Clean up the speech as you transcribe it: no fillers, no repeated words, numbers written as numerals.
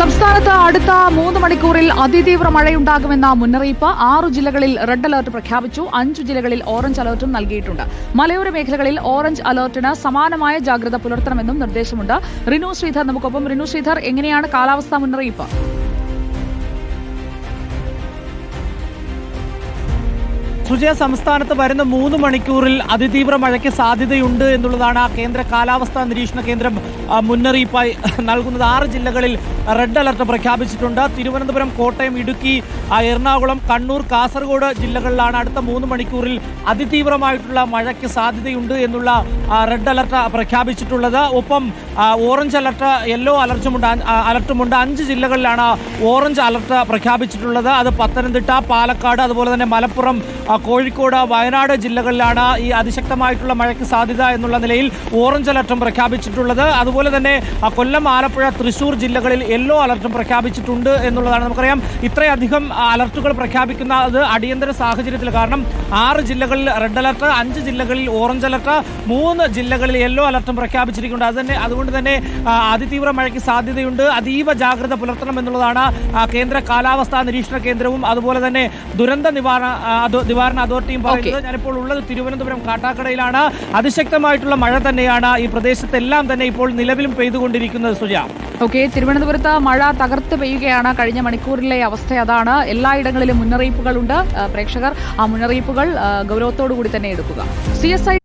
സംസ്ഥാനത്ത് അടുത്ത 3 മണിക്കൂറിൽ അതിതീവ്ര മഴയുണ്ടാകുമെന്ന മുന്നറിയിപ്പ്. 6 ജില്ലകളിൽ റെഡ് അലർട്ട് പ്രഖ്യാപിച്ചു. 5 ജില്ലകളിൽ ഓറഞ്ച് അലർട്ടും നൽകിയിട്ടുണ്ട്. മലയോര മേഖലകളിൽ ഓറഞ്ച് അലർട്ടിന് സമാനമായ ജാഗ്രത പുലർത്തണമെന്നും നിർദ്ദേശമുണ്ട്. റിനു ശ്രീധർ നമുക്കൊപ്പം. റിനു ശ്രീധർ, എങ്ങനെയാണ് കാലാവസ്ഥാ മുന്നറിയിപ്പ്? സുജയ, സംസ്ഥാനത്ത് വരുന്ന 3 മണിക്കൂറിൽ അതിതീവ്ര മഴയ്ക്ക് സാധ്യതയുണ്ട് എന്നുള്ളതാണ് കേന്ദ്ര കാലാവസ്ഥാ നിരീക്ഷണ കേന്ദ്രം മുന്നറിയിപ്പായി നൽകുന്നത്. 6 ജില്ലകളിൽ റെഡ് അലർട്ട് പ്രഖ്യാപിച്ചിട്ടുണ്ട്. തിരുവനന്തപുരം, കോട്ടയം, ഇടുക്കി, എറണാകുളം, കണ്ണൂർ, കാസർഗോഡ് ജില്ലകളിലാണ് അടുത്ത 3 മണിക്കൂറിൽ അതിതീവ്രമായിട്ടുള്ള മഴയ്ക്ക് സാധ്യതയുണ്ട് എന്നുള്ള റെഡ് അലർട്ട് പ്രഖ്യാപിച്ചിട്ടുള്ളത്. ഒപ്പം ഓറഞ്ച് അലർട്ട്, യെല്ലോ അലർട്ടുമുണ്ട്. 5 ജില്ലകളിലാണ് ഓറഞ്ച് അലർട്ട് പ്രഖ്യാപിച്ചിട്ടുള്ളത്. അത് പത്തനംതിട്ട, പാലക്കാട്, അതുപോലെ തന്നെ മലപ്പുറം, കോഴിക്കോട്, വയനാട് ജില്ലകളിലാണ് ഈ അതിശക്തമായിട്ടുള്ള മഴയ്ക്ക് സാധ്യത എന്നുള്ള നിലയിൽ ഓറഞ്ച് അലർട്ടും പ്രഖ്യാപിച്ചിട്ടുള്ളത്. അതുപോലെ തന്നെ കൊല്ലം, ആലപ്പുഴ, തൃശൂർ ജില്ലകളിൽ യെല്ലോ അലർട്ടും പ്രഖ്യാപിച്ചിട്ടുണ്ട് എന്നുള്ളതാണ്. നമുക്കറിയാം, ഇത്രയധികം അലർട്ടുകൾ പ്രഖ്യാപിക്കുന്നത് അടിയന്തര സാഹചര്യത്തിൽ. കാരണം 6 ജില്ലകളിൽ റെഡ് അലർട്ട്, 5 ജില്ലകളിൽ ഓറഞ്ച് അലർട്ട്, 3 ജില്ലകളിൽ യെല്ലോ അലർട്ടും പ്രഖ്യാപിച്ചിരിക്കുന്നുണ്ട്. അതുകൊണ്ട് തന്നെ അതിതീവ്ര മഴയ്ക്ക് സാധ്യതയുണ്ട്. അതീവ ജാഗ്രത പുലർത്തണം എന്നുള്ളതാണ് കേന്ദ്ര കാലാവസ്ഥാ നിരീക്ഷണ കേന്ദ്രവും അതുപോലെ തന്നെ ദുരന്ത നിവാരണ അതോറിറ്റിയും പറയുന്നത്. ഞാനിപ്പോൾ ഉള്ളത് തിരുവനന്തപുരം കാട്ടാക്കടയിലാണ്. അതിശക്തമായിട്ടുള്ള മഴ തന്നെയാണ് ഈ പ്രദേശത്തെല്ലാം തന്നെ ഇപ്പോൾ നിലവിലും പെയ്തുകൊണ്ടിരിക്കുന്നത്. സുജ, തിരുവനന്തപുരത്ത് മഴ തകർത്ത് പെയ്യുകയാണ്. കഴിഞ്ഞ മണിക്കൂറിലെ അവസ്ഥ അതാണ്. എല്ലായിടങ്ങളിലും മുന്നറിയിപ്പുകളുണ്ട്. പ്രേക്ഷകർ ആ മുന്നറിയിപ്പുകൾ ഗൗരവത്തോടു കൂടി തന്നെ എടുക്കുക. CSI